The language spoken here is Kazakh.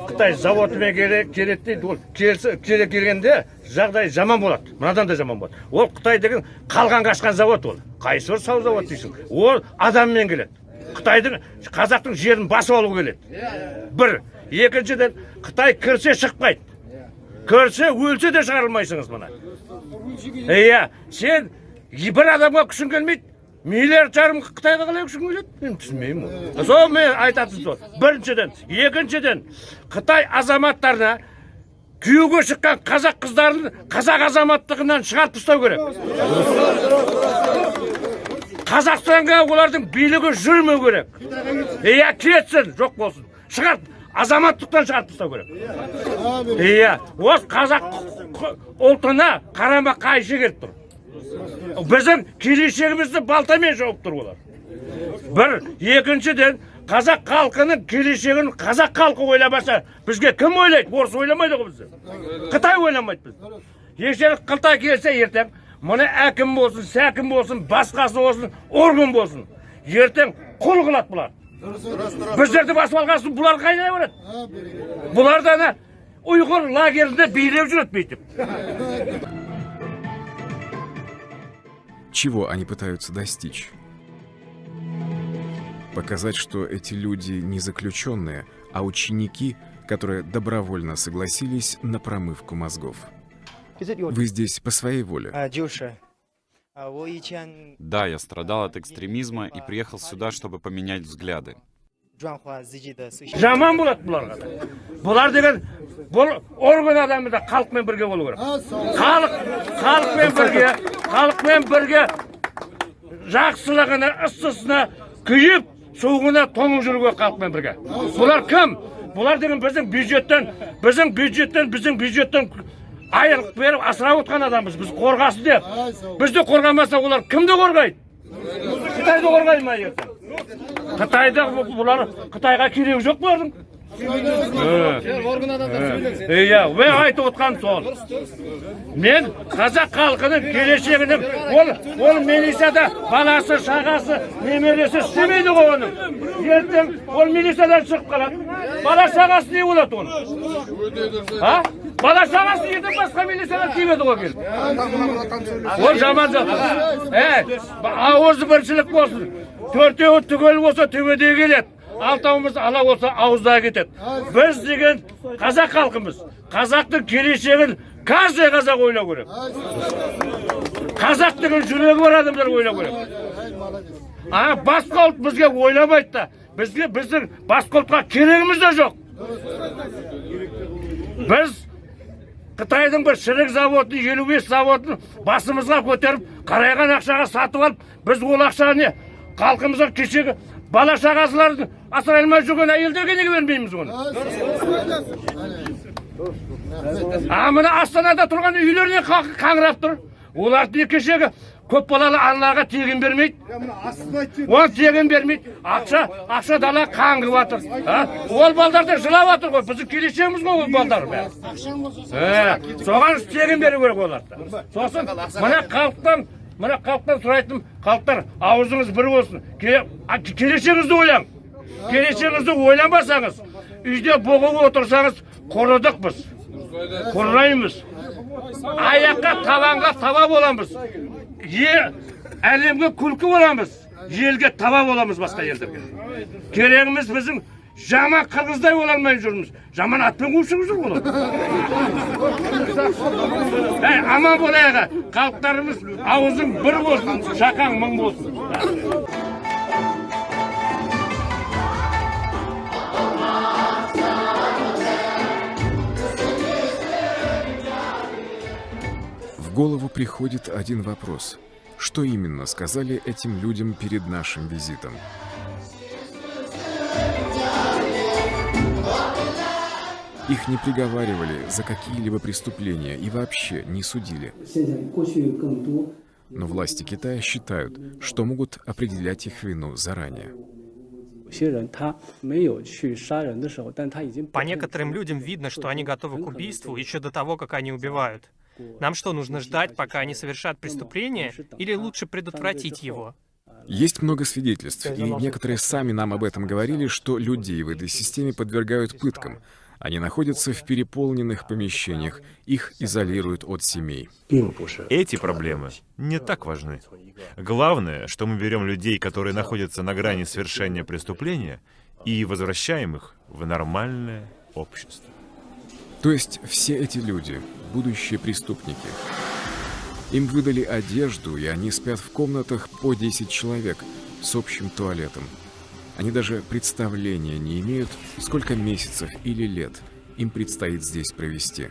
Қытай заводымен келеді дейді, ол келгенде жағдай жаман болады, мынадан да жаман болады. Ол Қытай деген қалған қашқан завод ол. Қайсы бір сау завод дейсің. Ол адаммен келеді. Қытайдың, қазақтың жерін басып алу келеді. Бір. Екіншіден, Қытай кірсе шықпайды. Кірсе өлсе де шығарылмайсыңыз мұна. Иә, сен бір адамға күшін келмейді. Миллиард жарым Қытайға қалай күшін келеді? Мен түсінмеймін. Сол мен айтатын сол. Біріншіден. Екіншіден, Қытай азаматтарына күйеуге шыққан қазақ қыздарын қазақ азаматтығынан шығарып тастау керек. Қазақстанға олардың билігі жүрмеу керек. Иә, кетсін, жоқ болсын. Шығарып, азаматтықтан шығарып тастау керек. Иә, осы қазақ ұлтына қарама қайшы келіп тұр. Біздің келешегімізді балтамен жауып тұр олар. Бір, екіншіден, қазақ халқының келешегін қазақ халқы ойламаса, бізге кім ойлайды? Орыс ойламайды ғой бізді. Қытай ойламайды бізді. Егер Қытай келсе ертең, мұны әкім болсын, сәкім болсын, басқасы болсын, орган болсын. Ертең құл қылады бұлар. Біздерді басып алғасын, бұлар қайда барады? Бұлар да ұйғыр лагерінде билеп жүреді бүйтіп. Чего они пытаются достичь? Показать, что эти люди не заключенные, а ученики, которые добровольно согласились на промывку мозгов. Вы здесь по своей воле? Да, я страдал от экстремизма и приехал сюда, чтобы поменять взгляды. Жаман болады бұларға да. Бұлар деген орган адамы да халықпен бірге болу керек. Халықпен бірге жақсылығына, ыстысына күйіп, суығына тоңып жүруге халықпен бірге. Бұлар кім? Бұлар деген біздің бюджеттен айырып беріп асырап отқан адамбыз. Біз қорғасын деп. Бізді қорғамаса олар кімді қорғайды? Қытайды қорғайды ма ертең? Қытайға керек жоқ бұлардың. Иә, мен айтып отқан сол. Мен қазақ халқының келешегінің, ол милицияда баласы, шағасы, немересі істемейді ғой оның. Ертең ол милициядан шығып қалады. Бала шағасы не болады оның? Бала шағасы ертең басқа милициядан тимеді ғой келіп. Ол жаман жоқ. Ауызы біріншілік болсын. Төртеуі түгел болса төбеде келеді. Алтауымыз ала болса ауызда кетеді. Біз деген қазақ халқымыз. Қазақтың келешегін каждый қазақ ойлау керек. Қазақ деген жүрегі бар адамдар ойлау керек. Басқа ұлт бізге ойламайды да. Біздің басқа ұлтқа керегіміз де жоқ. Біз Қытайдың бір шірік заводын, 55 заводын басымызға көтеріп, қарайған ақшаға сатып алып, біз ол ақшаны халқымызға кешегі бала шағасылардың асырай алмай жүрген әйелдерге неге бермейміз оны? Мына Астанада тұрған үйлеріне қаңырап тұр. Олар кешегі көп балалы аналарға тегін бермейді. Оны тегін бермейді. Ақша дала қаңғып жатыр. Ол балдарды жылап жатыр ғой. Біздің келешегіміз ғой ол балдар. Соған тегін беру керек оларды. Сосын мына халықтан сұрайтын, халықтар ауызыңыз бір болсын. Келешегіңізді ойлаң. Келешегіңізді ойланбасаңыз, үйде боғып отырсаңыз, құрыдық біз. Құрыраймыз. Аяққа, табанға таба боламыз. Әлемге күлкі боламыз. Елге таба боламыз басқа елдерге. Керегіміз біздің жаман қырғыздай болалмай жүрміз. Жаман атпен қуып шығып жүр олар. Аман болайға, халықтарымыз ауызың бір болсын, шақаң мың болсын. В голову приходит один вопрос. Что именно сказали этим людям перед нашим визитом? Их не приговаривали за какие-либо преступления и вообще не судили. Но власти Китая считают, что могут определять их вину заранее. По некоторым людям видно, что они готовы к убийству еще до того, как они убивают. Нам что, нужно ждать, пока они совершат преступление, или лучше предотвратить его? Есть много свидетельств, и некоторые сами нам об этом говорили, что людей в этой системе подвергают пыткам. Они находятся в переполненных помещениях, их изолируют от семей. Эти проблемы не так важны. Главное, что мы берем людей, которые находятся на грани совершения преступления, и возвращаем их в нормальное общество. То есть все эти люди — будущие преступники. Им выдали одежду, и они спят в комнатах по 10 человек с общим туалетом. Они даже представления не имеют, сколько месяцев или лет им предстоит здесь провести.